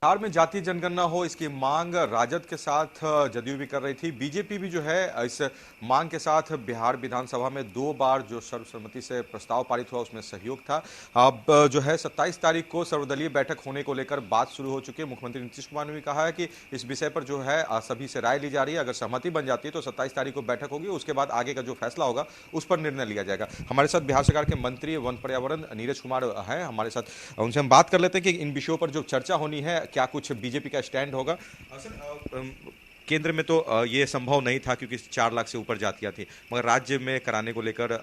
बिहार में जातीय जनगणना हो इसकी मांग राजद के साथ जदयू भी कर रही थी। बीजेपी भी जो है इस मांग के साथ बिहार विधानसभा में 2 बार जो सर्वसम्मति से प्रस्ताव पारित हुआ उसमें सहयोग था। अब जो है 27 तारीख को सर्वदलीय बैठक होने को लेकर बात शुरू हो चुकी है। मुख्यमंत्री नीतीश कुमार ने भी कहा है कि इस विषय पर जो है सभी से राय ली जा रही है। अगर सहमति बन जाती है तो 27 तारीख को बैठक होगी, उसके बाद आगे का जो फैसला होगा उस पर निर्णय लिया जाएगा। हमारे साथ बिहार सरकार के मंत्री वन पर्यावरण नीरज कुमार हैं हमारे साथ, उनसे हम बात कर लेते हैं कि इन विषयों पर जो चर्चा होनी है क्या कुछ बीजेपी का स्टैंड होगा। केंद्र में तो ये संभव नहीं था क्योंकि 4 लाख से ऊपर जातियां थी, मगर राज्य में कराने को लेकर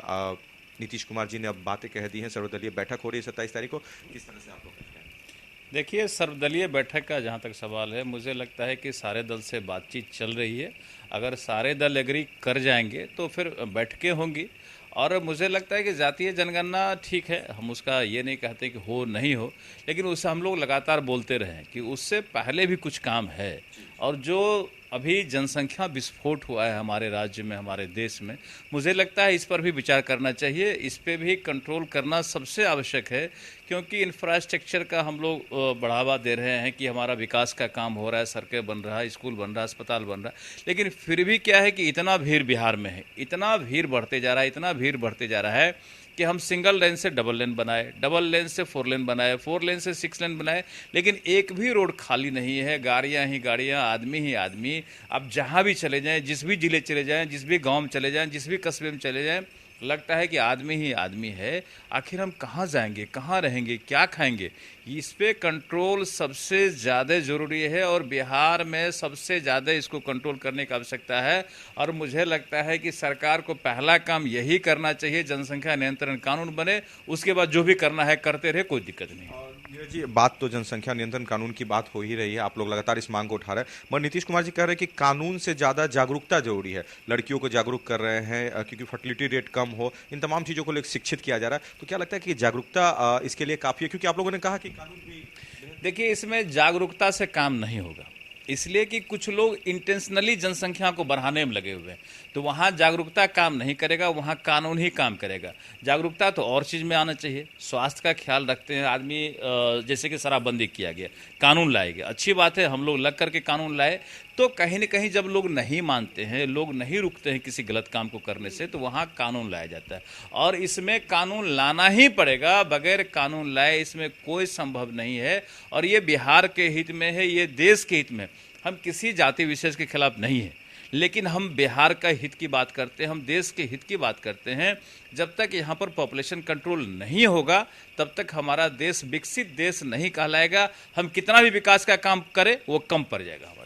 नीतीश कुमार जी ने अब बातें कह दी हैं। सर्वदलीय बैठक हो रही है 27 तारीख को, किस तरह से आप लोग देखते हैं? देखिए, सर्वदलीय बैठक का जहाँ तक सवाल है, मुझे लगता है कि सारे दल से बातचीत चल रही है। अगर सारे दल एग्री कर जाएंगे तो फिर बैठकें होंगी। और मुझे लगता है कि जातीय जनगणना ठीक है, हम उसका ये नहीं कहते कि हो नहीं हो, लेकिन उससे हम लोग लगातार बोलते रहे कि उससे पहले भी कुछ काम है। और जो अभी जनसंख्या विस्फोट हुआ है हमारे राज्य में, हमारे देश में, मुझे लगता है इस पर भी विचार करना चाहिए। इस पे भी कंट्रोल करना सबसे आवश्यक है, क्योंकि इंफ्रास्ट्रक्चर का हम लोग बढ़ावा दे रहे हैं कि हमारा विकास का काम हो रहा है, सड़कें बन रहा है, स्कूल बन रहा है, अस्पताल बन रहा है, लेकिन फिर भी क्या है कि इतना भीड़ बिहार में है, इतना भीड़ बढ़ते जा रहा है, इतना भीड़ बढ़ते जा रहा है कि हम सिंगल लेन से डबल लेन बनाए, डबल लेन से 4 लेन बनाए, 4 लेन से 6 लेन बनाए, लेकिन एक भी रोड खाली नहीं है। गाड़ियां ही गाड़ियां, आदमी ही आदमी। अब जहां भी चले जाएं, जिस भी जिले चले जाएं, जिस भी गांव में चले जाएं, जिस भी कस्बे में चले जाएं, लगता है कि आदमी ही आदमी है। आखिर हम कहाँ जाएंगे, कहाँ रहेंगे, क्या खाएंगे? इस पे कंट्रोल सबसे ज़्यादा ज़रूरी है और बिहार में सबसे ज़्यादा इसको कंट्रोल करने की आवश्यकता है। और मुझे लगता है कि सरकार को पहला काम यही करना चाहिए, जनसंख्या नियंत्रण कानून बने, उसके बाद जो भी करना है करते रहे, कोई दिक्कत नहीं। नीरज जी, बात तो जनसंख्या नियंत्रण कानून की बात हो ही रही है, आप लोग लगातार इस मांग को उठा रहे हैं, मगर नीतीश कुमार जी कह रहे हैं कि कानून से ज्यादा जागरूकता जरूरी है। लड़कियों को जागरूक कर रहे हैं क्योंकि फर्टिलिटी रेट कम हो, इन तमाम चीजों को लेकर शिक्षित किया जा रहा है। तो क्या लगता है कि जागरूकता इसके लिए काफी है? क्योंकि आप लोगों ने कहा कि कानून भी। देखिए, इसमें जागरूकता से काम नहीं होगा, इसलिए कि कुछ लोग इंटेंशनली जनसंख्या को बढ़ाने में लगे हुए हैं। तो वहाँ जागरूकता काम नहीं करेगा, वहाँ कानून ही काम करेगा। जागरूकता तो और चीज़ में आना चाहिए। स्वास्थ्य का ख्याल रखते हैं आदमी, जैसे कि शराबबंदी किया गया, कानून लाए गए, अच्छी बात है, हम लोग लग करके कानून लाए। तो कहीं न कहीं जब लोग नहीं मानते हैं, लोग नहीं रुकते हैं किसी गलत काम को करने से, तो वहाँ कानून लाया जाता है। और इसमें कानून लाना ही पड़ेगा, बगैर कानून लाए इसमें कोई संभव नहीं है। और ये बिहार के हित में है, ये देश के हित में। हम किसी जाति विशेष के खिलाफ नहीं हैं, लेकिन हम बिहार का हित की बात करते हैं, हम देश के हित की बात करते हैं। जब तक यहाँ पर पॉपुलेशन कंट्रोल नहीं होगा, तब तक हमारा देश विकसित देश नहीं कहलाएगा। हम कितना भी विकास का काम करें, वो कम पड़ जाएगा हमारे।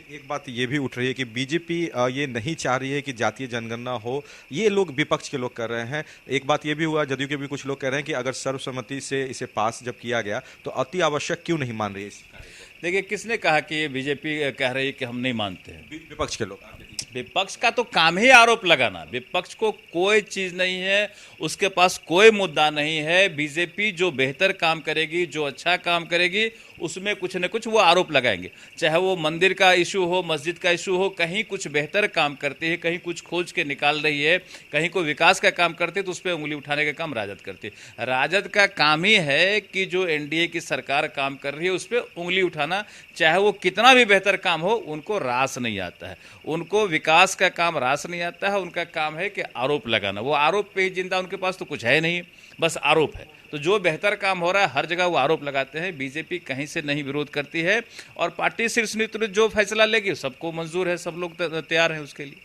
एक बात ये भी उठ रही है कि बीजेपी ये नहीं चाह रही है कि जातीय जनगणना हो, ये लोग विपक्ष के लोग कर रहे हैं। एक बात ये भी हुआ, जदयू के भी कुछ लोग कह रहे हैं कि अगर सर्वसम्मति से इसे पास जब किया गया तो अति आवश्यक क्यों नहीं मान रही है इस कार्य को? देखिए, किसने कहा कि ये बीजेपी कह रही है कि हम नहीं मानते हैं? विपक्ष के लोग। विपक्ष का तो काम ही आरोप लगाना। विपक्ष को कोई चीज नहीं है, उसके पास कोई मुद्दा नहीं है। बीजेपी जो बेहतर काम करेगी, जो अच्छा काम करेगी, उसमें कुछ न कुछ वो आरोप लगाएंगे। चाहे वो मंदिर का इशू हो, मस्जिद का इशू हो, कहीं कुछ बेहतर काम करती है, कहीं कुछ खोज के निकाल रही है, कहीं कोई विकास का काम करती है, तो उस पर उंगली उठाने का काम राजद करती है। राजद का काम ही है कि जो एनडीए की सरकार काम कर रही है उस पर उंगली उठाना, चाहे वो कितना भी बेहतर काम हो। उनको रास नहीं आता है, उनको विकास का काम रास नहीं आता है। उनका काम है कि आरोप लगाना। वो आरोप पे ही जिंदा, उनके पास तो कुछ है नहीं, बस आरोप है। तो जो बेहतर काम हो रहा है हर जगह वो आरोप लगाते हैं। बीजेपी कहीं से नहीं विरोध करती है और पार्टी शीर्ष नेतृत्व जो फैसला लेगी सबको मंजूर है, सब लोग तैयार हैं उसके लिए।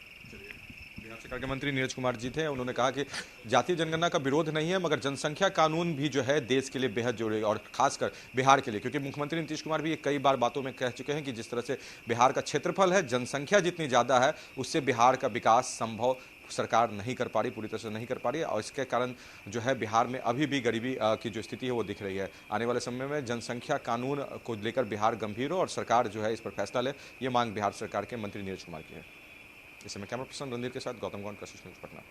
बिहार सरकार के मंत्री नीरज कुमार जी थे, उन्होंने कहा कि जातीय जनगणना का विरोध नहीं है, मगर जनसंख्या कानून भी जो है देश के लिए बेहद जरूरी है और खासकर बिहार के लिए, क्योंकि मुख्यमंत्री नीतीश कुमार भी ये कई बार बातों में कह चुके हैं कि जिस तरह से बिहार का क्षेत्रफल है, जनसंख्या जितनी ज़्यादा है, उससे बिहार का विकास संभव सरकार नहीं कर पा रही, पूरी तरह से नहीं कर पा रही है। और इसके कारण जो है बिहार में अभी भी गरीबी की जो स्थिति है वो दिख रही है। आने वाले समय में जनसंख्या कानून को लेकर बिहार गंभीर हो और सरकार जो है इस पर फैसला ले, ये मांग बिहार सरकार के मंत्री नीरज कुमार की है। इस समय कैमरा पर्सन रणधीर के साथ गौतम गौंड, कशिश न्यूज, पटना।